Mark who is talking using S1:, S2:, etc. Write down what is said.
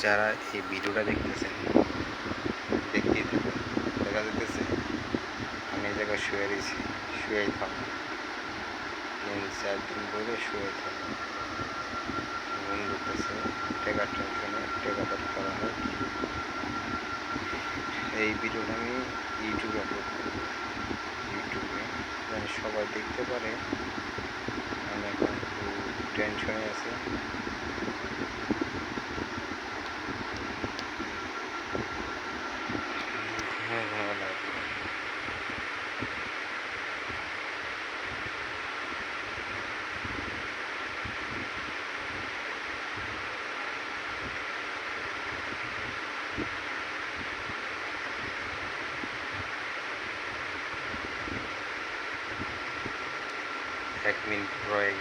S1: যারা এই ভিডিওটা দেখতেছেন দেখতেই থাকুন। দেখা যেতেছে আমি এই জায়গায় শুয়ে রয়েছি, শুয়েই থাকুন, 3-4 দিন ধরে শুয়ে থাকুন, ঘুম ধরতেছে, টাকার টেনশনে টাকা দরকার হয়। এই ভিডিওটা আমি ইউটিউবে আপলোড করব, ইউটিউবে যেন সবাই দেখতে পারে। আমি এখন খুব টেনশনে আছি। ভালো লাগবে। এক মিনিট রয়ে